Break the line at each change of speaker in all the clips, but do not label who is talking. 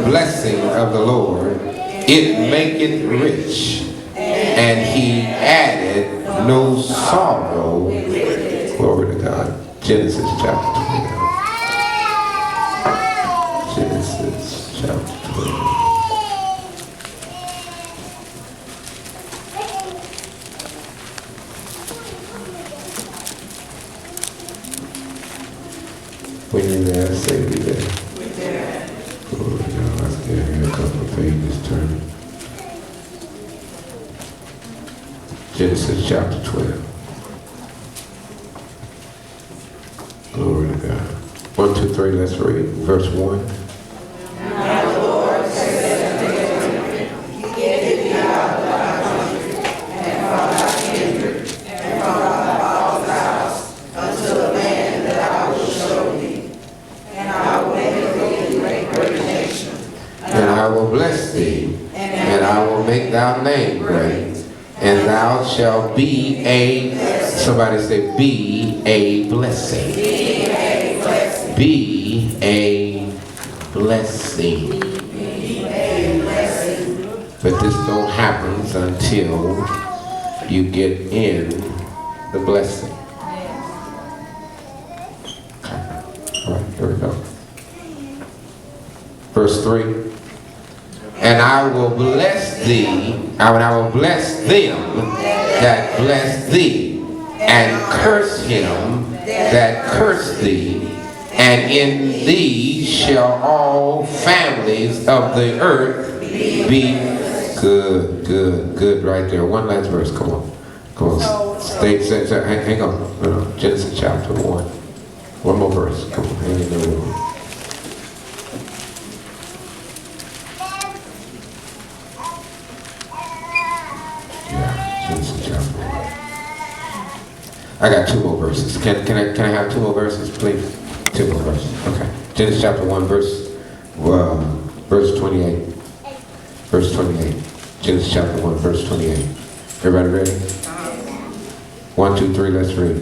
blessing of the Lord, it maketh rich, and he added no sorrow. Glory to God. Genesis chapter 12. Genesis chapter 12. When you're there, say we there.
We're there.
Glory to God. Let's get here a couple of pages turning. Genesis chapter 12. Glory to God. 1, 2, 3, let's read. Verse 1.
Now the Lord said unto him, Get thee out of thy country, and from thy kindred, and from thy father's house, unto the land that I will show thee. And I will make thee a great nation.
And I will bless thee, and I will make thy name great, and thou shalt be a, somebody say, be a blessing. Be a blessing. But this don't happen until you get in the blessing. All right, here we go. Verse 3. And I will bless thee, and I will bless them that bless thee, and curse him that curse thee, and in thee shall all families of the earth be. Good right there. One last verse, come on. Stay, hang on. Genesis chapter 1. One more verse, come on, hang in there. I got 2 more verses. Can I have 2 more verses, please? 2 more verses. Okay. Genesis chapter 1, verse 28. Verse 28. Genesis chapter 1, verse 28. Everybody ready? 1, 2, 3, let's read.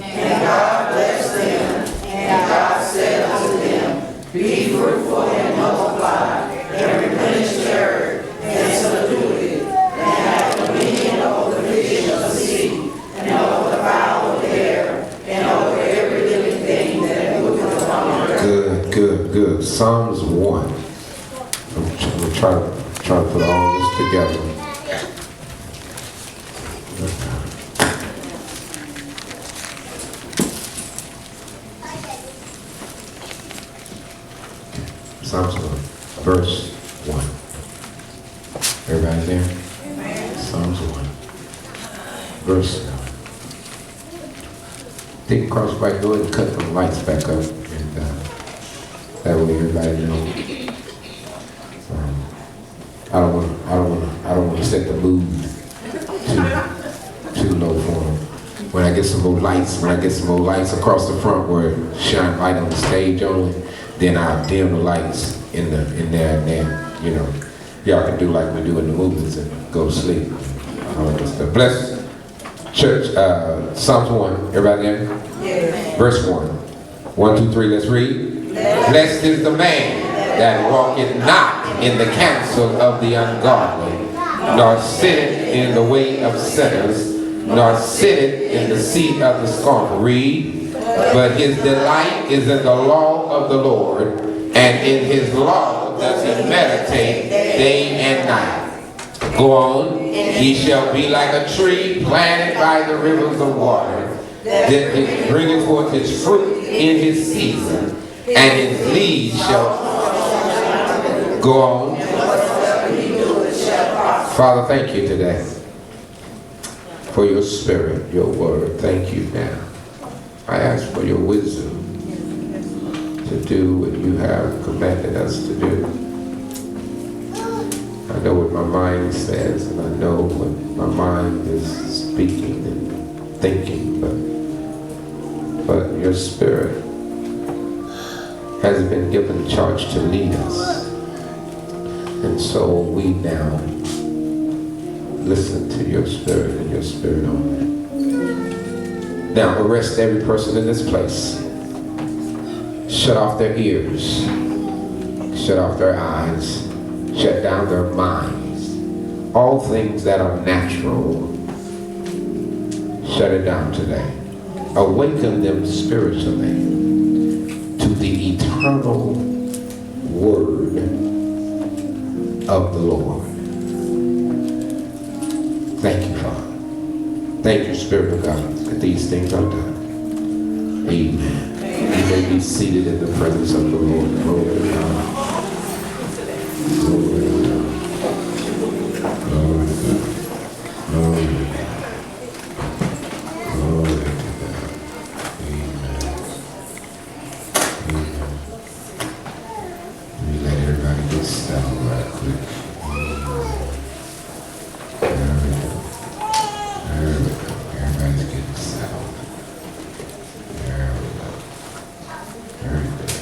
And God blessed them, and God said unto them, Be fruitful and multiply, and replenish the earth, and subdue it, and have dominion over the fish of the sea, and over the fowl of the air, and over every living thing that moveth upon the earth.
Good. Psalms 1. I'm trying to put all this together. Psalms 1, verse 1. Everybody there?
Amen.
Psalms 1, verse 1. Take Cross back, go ahead and cut the lights back up, and that way everybody knows. I don't want to set the mood too low for them. When I get some more lights across the front where it shine light on the stage only, then I'll dim the lights in there, and then y'all can do like we do in the movies and go to sleep. All that stuff. Bless church. Psalms 1. Everybody there?
Yes.
Verse 1. 1, 2, 3. Let's read. Blessed is the man that walketh not in the counsel of the ungodly, nor sitteth in the way of sinners, nor sitteth in the seat of the scornful. Read. But his delight is in the law of the Lord, and in his law does he meditate day and night. Go on. He shall be like a tree planted by the rivers of water, that it bringeth forth his fruit in his season, and his leaves shall. Go on. Father, thank you today for your spirit, your word. Thank you now. I ask for your wisdom to do what you have commanded us to do. I know what my mind says, and I know what my mind is speaking and thinking, but your spirit has been given charge to lead us. And so we now listen to your spirit and your spirit only. Now arrest every person in this place. Shut off their ears. shut off their eyes, shut down their minds. All things that are natural, shut it down today. Awaken them spiritually to the eternal word of the Lord. Thank you, Father. Thank you, Spirit of God, that these things are done. Amen. You may be seated in the presence of the Lord. Glory to God. Glory to God. Glory to God. Glory to God. Glory to God. Amen. Amen. Let me let everybody get settled right quick. There we go. There we go. Everybody's getting settled. There we go. Very good.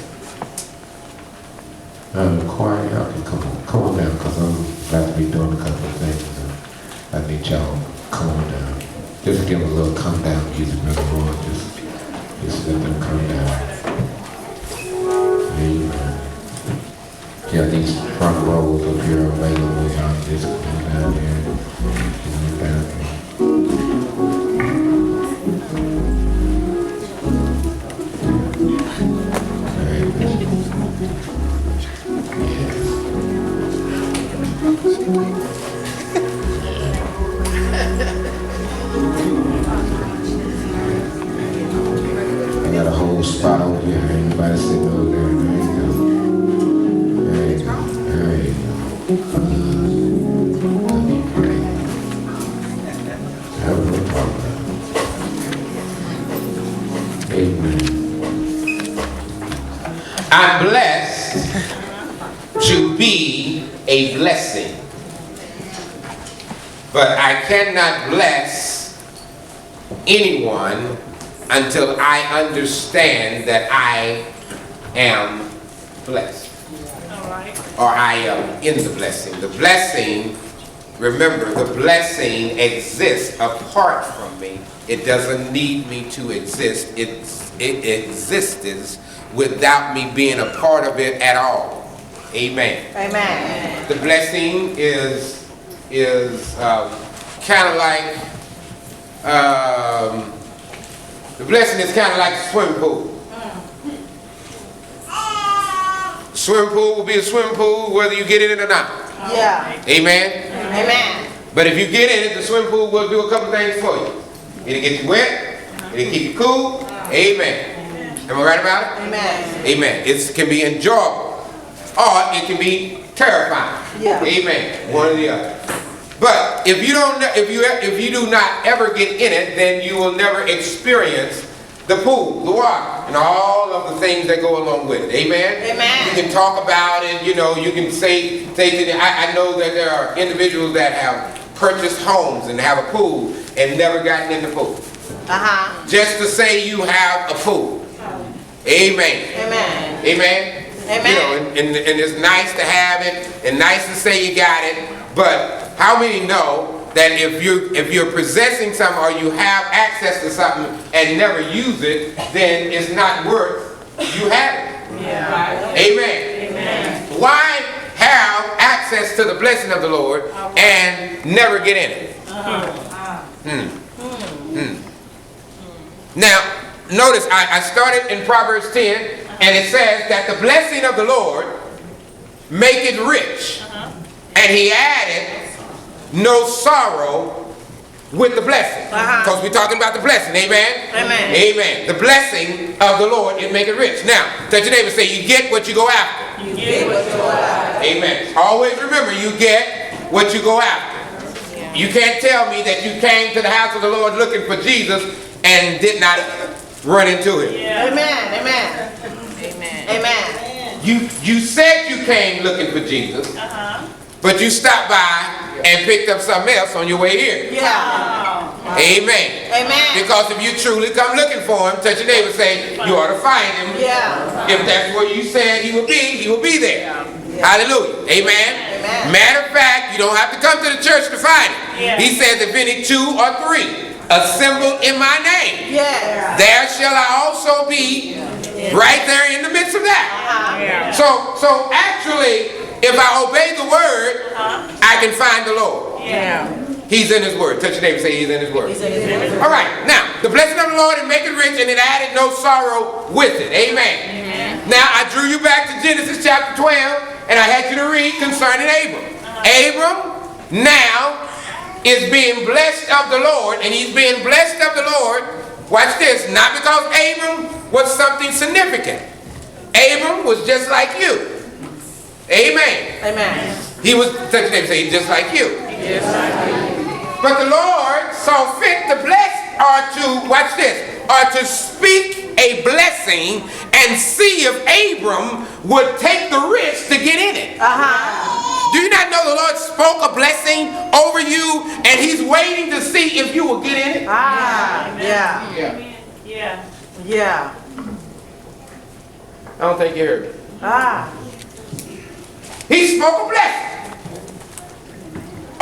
Choir, y'all can come on down because I'm about to be doing a couple of things. I need y'all come on down. Just give a little come down music, Brother Lord. Just let them come down. Amen. Yeah, these front rows up here are available. Y'all just come down here. Come down here. I got a whole spot over here. Anybody sitting over there? There you go. There you go. That'd be great. Have no problem. Amen. I'm blessed to be a blessing. But I cannot bless anyone until I understand that I am blessed. Or I am in the blessing. The blessing, remember, the blessing exists apart from me. It doesn't need me to exist. It exists without me being a part of it at all. Amen.
Amen.
The blessing is kind of like the blessing is kind of like a swimming pool. Swimming pool will be a swimming pool whether you get in it or not.
Yeah.
Amen.
Amen.
But if you get in it, the swimming pool will do a couple things for you. It'll get you wet. It'll keep you cool. Amen. Am I right about it?
Amen.
Amen. It can be enjoyable, or it can be terrifying.
Yeah.
Amen. One or the other. But if you do not ever get in it, then you will never experience the pool, the water, and all of the things that go along with it. Amen.
Amen.
You can talk about it. You know, you can say to them. I know that there are individuals that have purchased homes and have a pool and never gotten in the pool. Just to say you have a pool. Amen.
Amen.
Amen.
Amen.
You know, and it's nice to have it and nice to say you got it, but how many know that if you're possessing something or you have access to something and never use it, then it's not worth you having it?
Yeah.
Amen.
Amen.
Why have access to the blessing of the Lord and never get in it? Now, notice I started in Proverbs 10, and it says that the blessing of the Lord maketh rich, and he added no sorrow with the blessing. Because we're talking about the blessing. Amen?
Amen.
Amen. The blessing of the Lord, it make it rich. Now, touch your neighbor, say, you get what you go after.
You get what you go after.
Amen. Always remember, you get what you go after. You can't tell me that you came to the house of the Lord looking for Jesus and did not run into him.
Amen. Amen. Amen. Amen.
You said you came looking for Jesus, but you stopped by and picked up something else on your way here.
Yeah.
Amen.
Amen.
Because if you truly come looking for him, touch your neighbor, say, you ought to find him.
Yeah.
If that's where you said he will be there. Hallelujah. Amen.
Amen.
Matter of fact, you don't have to come to the church to find him. He says, if any 2 or 3 assembled in my name,
Yeah.
there shall I also be Right there in the midst of that. So actually, if I obey the word, I can find the Lord. He's in his word. Touch your neighbor and say he's in his word. All right. Now, the blessing of the Lord and make it rich, and it added no sorrow with it. Amen. Now, I drew you back to Genesis chapter 12, and I had you to read concerning Abram. Abram now is being blessed of the Lord, and he's being blessed of the Lord. Watch this. Not because Abram was something significant. Abram was just like you. Amen.
Amen.
He was, touch your neighbor and say he's just like you. But the Lord saw fit to bless, or to, watch this, or to speak a blessing and see if Abram would take the risk to get in it. Do you not know the Lord spoke a blessing over you and he's waiting to see if you will get in it?
Yeah.
I don't think you heard me. He spoke a blessing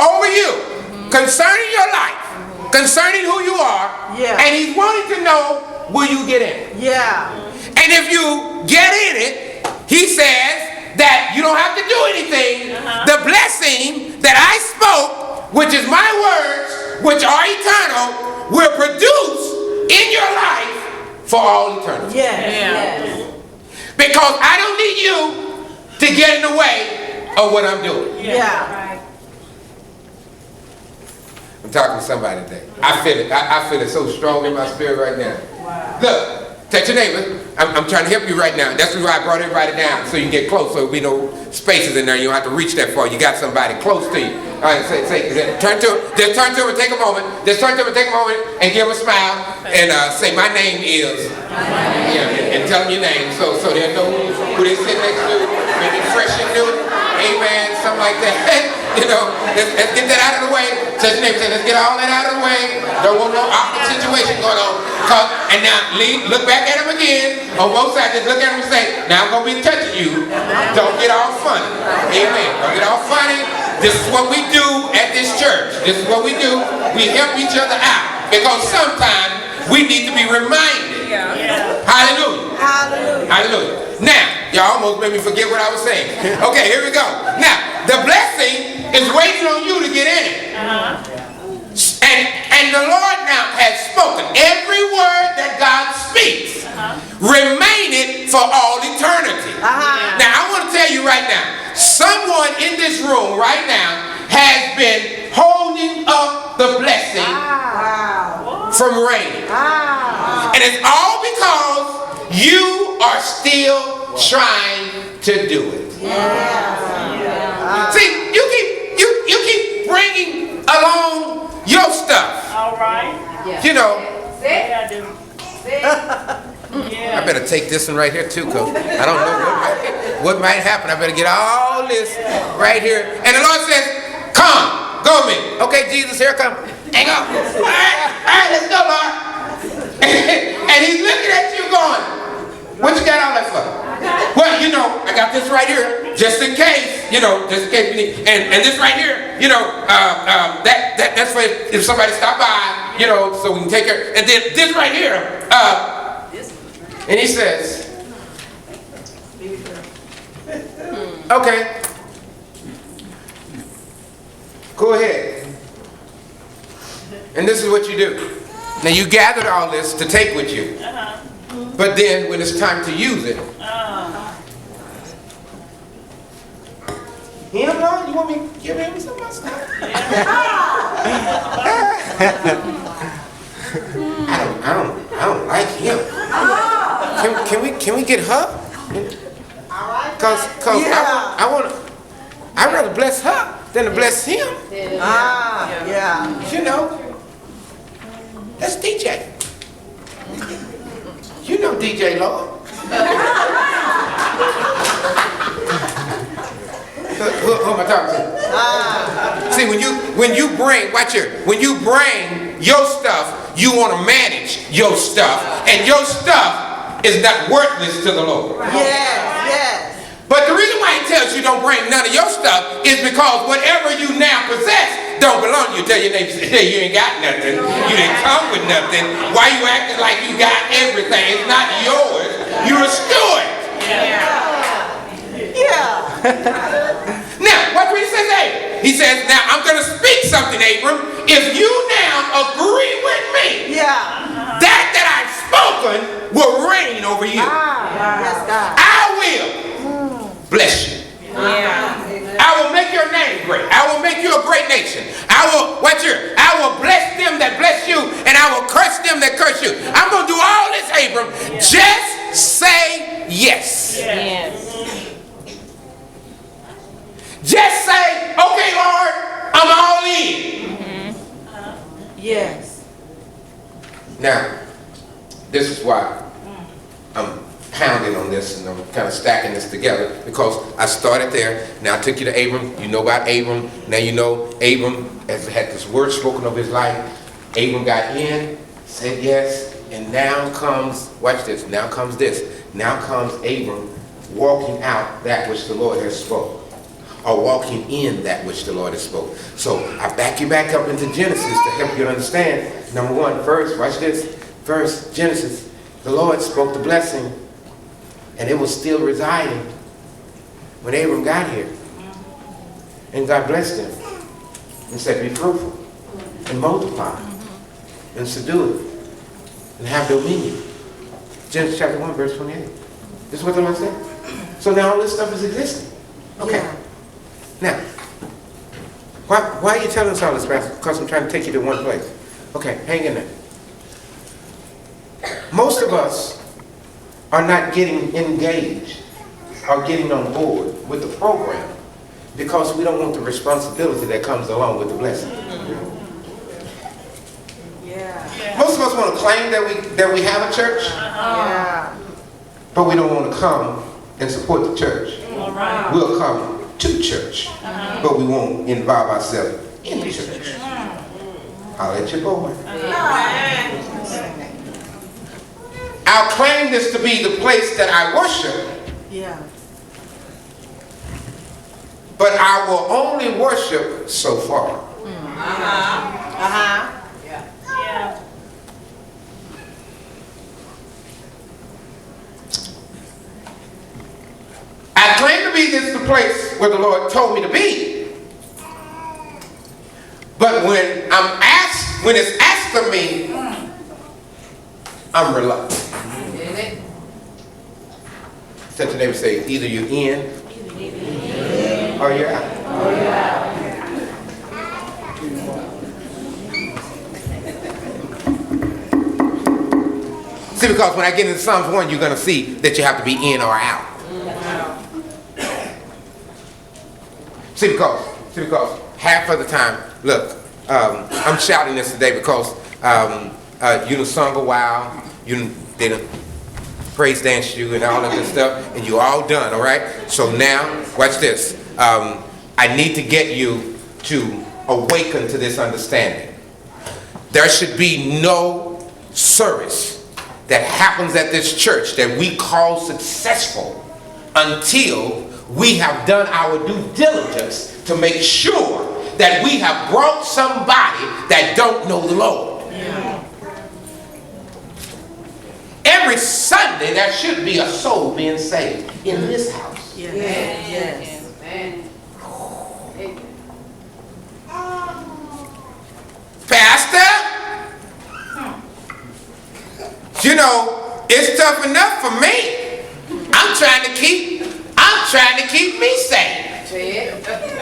over you concerning your life, concerning who you are, and he's wanting to know, will you get in it? And if you get in it, he says that you don't have to do anything. The blessing that I spoke, which is my words, which are eternal, will produce in your life for all eternity. Because I don't need you to get in the way of what I'm doing. I'm talking to somebody today. I feel it. I feel it so strong in my spirit right now. Look, touch your neighbor. I'm trying to help you right now. That's why I brought everybody down, so you can get close, so there'll be no spaces in there. You don't have to reach that far. You got somebody close to you. All right, turn to him. Just turn to him and take a moment. Just turn to him and take a moment and give him a smile and say, my name is. And tell them your name, so they'll know who they sit next to. Maybe fresh and new. Amen. Something like that. You know, let's get that out of the way. Touch your neighbor, say, let's get all that out of the way. Don't want no awkward situation going on. And now look back at him again. On both sides, just look at him and say, now I'm going to be touching you. Don't get all funny. Amen. Don't get all funny. This is what we do at this church. This is what we do. We help each other out. Because sometimes we need to be reminded. Hallelujah. Hallelujah. Now, y'all almost made me forget what I was saying. Okay, here we go. Now, the blessing is waiting on you to get in it. And the Lord now has spoken. Every word that God speaks remaineth for all eternity. Now, I want to tell you right now, someone in this room right now has been holding up the blessing from raining. And it's all because you are still trying to do it. See, you keep bringing along your stuff.
All right.
You know.
Yeah, I do.
I better take this one right here too, because I don't know what might happen. I better get all this right here. And the Lord says, come, go with me. Okay, Jesus, here I come. Hang on. All right, let's go, Lord. And he's looking at you going, what you got all that for? Well, you know, I got this right here, just in case, you know, just in case we need, and this right here, you know, that's for if somebody stop by, you know, so we can take care. And then this right here, and he says, okay, go ahead. And this is what you do. Now you gathered all this to take with you. But then when it's time to use it, him, Lord, you want me to give him some of my stuff? I don't like him. Can we get her? Cause I'd rather bless her than to bless him. You know, that's DJ. You know DJ Lord. Who am I talking to? See, when you bring, watch here, when you bring your stuff, you want to manage your stuff, and your stuff is not worthless to the Lord. But the reason why he tells you don't bring none of your stuff is because whatever you now possess don't belong to you. Tell your neighbor, say you ain't got nothing. You didn't come with nothing. Why you acting like you got everything? It's not yours. You restore it. Now, watch what he says, Abram. He says, now I'm going to speak something, Abram. If you now agree with me, that I've spoken will reign over you. I will bless you. I will make your name great. I will make you a great nation. I will bless them that bless you, and I will curse them that curse you. I'm going to do all this, Abram. Just say yes. Just say, okay, Lord, I'm all in.
Yes.
Now, this is why I'm pounding on this, and I'm kind of stacking this together, because I started there. Now I took you to Abram. You know about Abram. Now you know Abram has had this word spoken of his life. Abram got in, said yes, and now comes, watch this, now comes this. Now comes Abram walking out that which the Lord has spoken, or walking in that which the Lord has spoken. So I back you back up into Genesis to help you understand. Number one, first, watch this. First, Genesis, the Lord spoke the blessing, and it was still residing when Abram got here. And God blessed him and said, be fruitful and multiply and subdue it and have dominion. Genesis chapter 1, verse 28. This is what the Lord said. So now all this stuff is existing. Okay. Now, why are you telling us all this, Pastor? Because I'm trying to take you to one place. Okay, hang in there. Most of us are not getting engaged or getting on board with the program because we don't want the responsibility that comes along with the blessing. Most of us want to claim that we have a church, but we don't want to come and support the church. We'll come to church, but we won't involve ourselves in the church. I'll let you go. I'll claim this to be the place that I worship, but I will only worship so far. I claim to be this the place where the Lord told me to be, but when it's asked of me, I'm reluctant. Touch your neighbor and say, either you're in or you're out. See, because when I get into Psalms 1, you're going to see that you have to be in or out. See, because half of the time, look, I'm shouting this today because you done sung a while, you did praise dance you and all that good stuff, and you all done, all right? So now, watch this. I need to get you to awaken to this understanding. There should be no service that happens at this church that we call successful until we have done our due diligence to make sure that we have brought somebody that don't know the Lord. Every Sunday there should be a soul being saved in this house. Pastor, you know, it's tough enough for me. I'm trying to keep me saved.